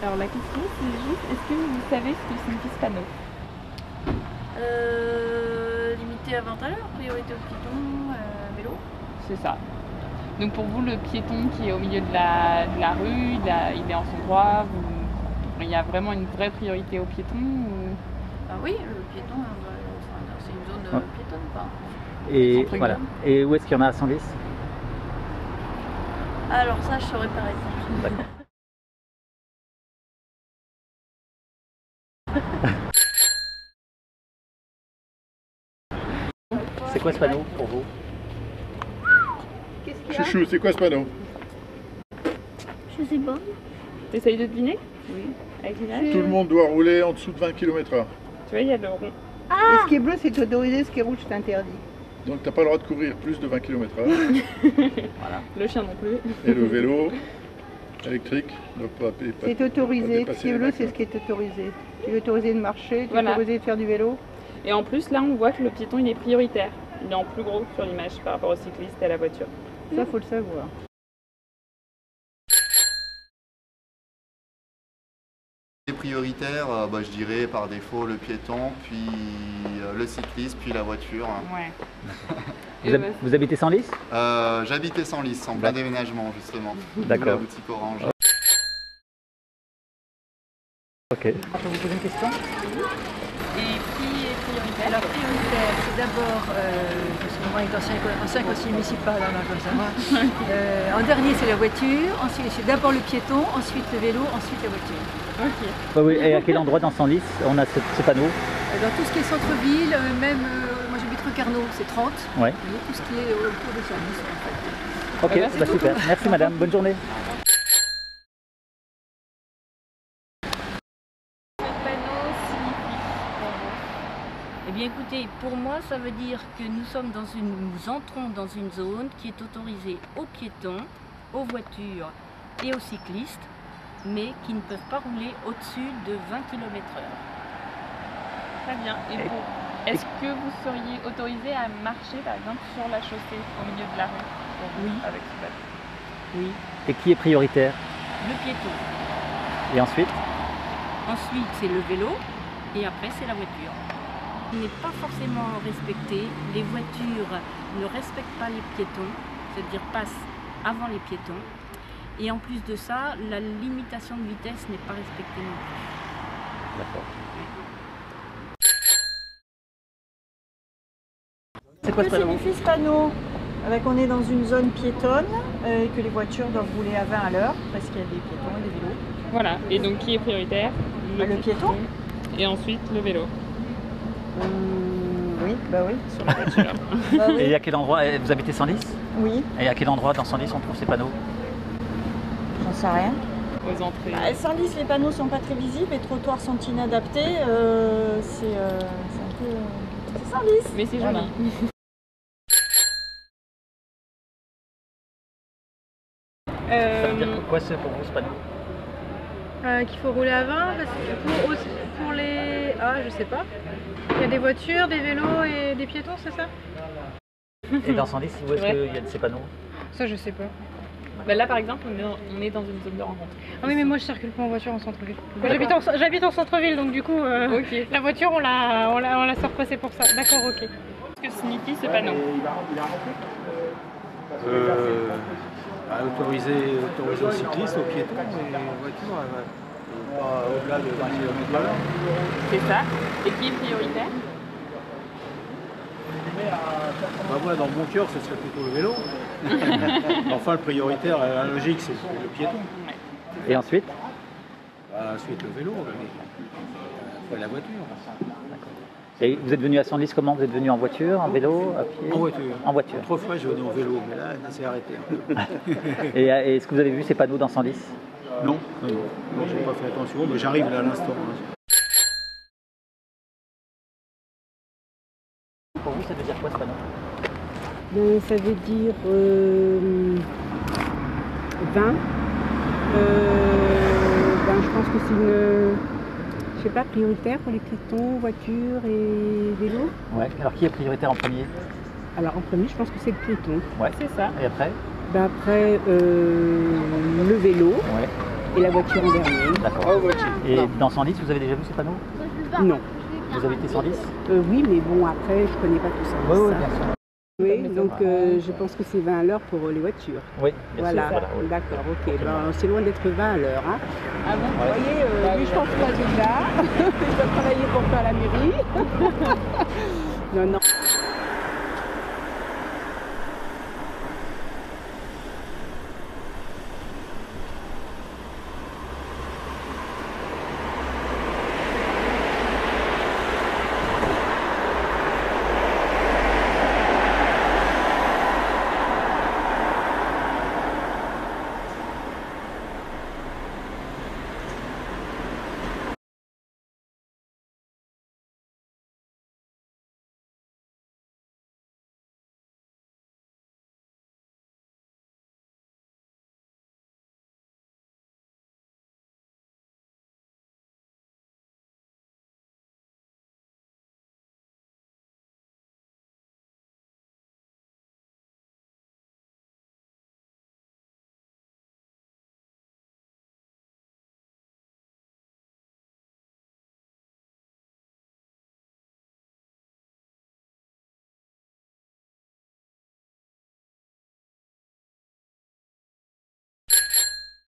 Alors la question c'est juste, est-ce que vous savez ce que signifie ce panneau? Limité à 20 à l'heure, priorité aux piétons, vélo. C'est ça. Donc pour vous, le piéton qui est au milieu de la rue, il est en son droit, il y a vraiment une vraie priorité aux piétons ou... Ah oui, le piéton, c'est une zone piétonne, pas. Et voilà. Et où est-ce qu'il y en a à Senlis? Alors ça, je saurais pas répondre. C'est quoi ce panneau pour vous? Chouchou, c'est quoi ce panneau? Je sais pas. T'essayes de deviner? Oui. Avec l'image? Tout le monde doit rouler en dessous de 20 km/h. Tu vois, il y a le rond. Et ce qui est bleu, c'est autorisé, ce qui est rouge, c'est interdit. Donc t'as pas le droit de courir plus de 20 km/h. Voilà. Le chien non plus. Et le vélo électrique ne doit pas C'est autorisé. pas Ce qui est bleu, c'est ce qui est autorisé. Tu es autorisé de marcher, tu es Voilà. autorisé de faire du vélo. Et en plus, là, on voit que le piéton, il est prioritaire. Il est en plus gros sur l'image par rapport au cycliste et à la voiture. Ça, faut le savoir. Les prioritaires, je dirais par défaut le piéton, puis le cycliste, puis la voiture. Ouais. Vous habitez Senlis? J'habitais Senlis, en plein déménagement justement. D'accord. La boutique Orange. Ok. Je peux vous poser une question? Et qui est prioritaire? Alors prioritaire, c'est d'abord, parce que moi, ancien conseiller municipal, alors comme ça. En dernier, c'est la voiture. Ensuite, c'est d'abord le piéton, ensuite le vélo, ensuite la voiture. Ok. Ouais, oui. Et à quel endroit dans Senlis on a ce panneau? Dans tout ce qui est centre-ville, même moi j'habite rue Carnot, c'est 30. Ouais. Et tout ce qui est autour de Senlis, en fait. Ok, Merci beaucoup. super. Merci madame, bonne journée. Eh bien écoutez, pour moi ça veut dire que nous entrons dans une zone qui est autorisée aux piétons, aux voitures et aux cyclistes, mais qui ne peuvent pas rouler au-dessus de 20 km/h. Très bien. Et vous, est-ce que vous seriez autorisé à marcher, par exemple, sur la chaussée, au milieu de la rue? Oui. Avec ce panneau. Oui. Et qui est prioritaire? Le piéton. Et ensuite? Ensuite c'est le vélo et après c'est la voiture. Il n'est pas forcément respecté, les voitures ne respectent pas les piétons, c'est-à-dire passent avant les piétons. Et en plus de ça, la limitation de vitesse n'est pas respectée non plus. D'accord. C'est quoi ce Que panneau? signifie ce panneau? On est dans une zone piétonne et que les voitures doivent rouler à 20 à l'heure, parce qu'il y a des piétons et des vélos. Voilà. Et donc, qui est prioritaire? Le piéton? Et ensuite, le vélo. Oui, bah oui. Sur la voiture. Bah oui. Et à quel endroit? Vous habitez Senlis? Oui, Et à quel endroit dans Senlis on trouve ces panneaux? j'en sais rien. Aux entrées. Senlis, les panneaux sont pas très visibles, les trottoirs sont inadaptés. C'est un peu... c'est Senlis. Mais c'est joli. Voilà. Ça veut dire quoi c'est pour vous ce panneau? Qu'il faut rouler à 20 parce que pour les... Ah, je sais pas. Il y a des voitures, des vélos et des piétons, c'est ça? Et dans Senlis, où est-ce Ouais. qu'il y a de ces panneaux? Ça, je sais pas. Bah là, par exemple, on est dans une zone de rencontre. Ah oui, mais moi je circule pas en voiture en centre-ville. J'habite en centre-ville, donc du coup, Ok. la voiture, on la sort passer pour ça. D'accord, ok. Qu'est-ce que signifie ce panneau? Autoriser aux cyclistes, aux piétons et aux voitures, pas au-delà de 20 km/h. C'est ça. Et qui est prioritaire? Moi, dans mon cœur, ce serait plutôt le vélo. Enfin, le prioritaire, la logique, c'est le piéton. Et ensuite? Ensuite, le vélo, après la voiture. Et vous êtes venu à Senlis comment? Vous êtes venu en voiture, en vélo, à pied? En voiture. En voiture. Autrefois, je venais en vélo, mais là, ça s'est arrêté. Et est-ce que vous avez vu ces panneaux dans Senlis? Non, j'ai pas fait attention, mais j'arrive là à l'instant. Pour vous, ça veut dire quoi ce panneau? Ça veut dire 20. Je pense que c'est une, je sais pas, prioritaire pour les piétons, voitures et vélos. Ouais. Alors qui est prioritaire en premier? Alors en premier, je pense que c'est le piéton. Ouais. C'est ça. Et après? Après, le vélo. Ouais. et la voiture en dernier. D'accord. Et dans Senlis, vous avez déjà vu ces panneaux? Non. Vous habitez Senlis? Oui, mais bon, après, je connais pas tout ça. Oui, bien sûr. Oui, donc je pense que c'est 20 à l'heure pour les voitures. Oui, bien voilà. sûr. Oui. D'accord, ok. Ben, c'est loin d'être 20 à l'heure. Hein. Ah bon, vous voyez, lui, je pense pas là. Je dois travailler pour faire la mairie. Non,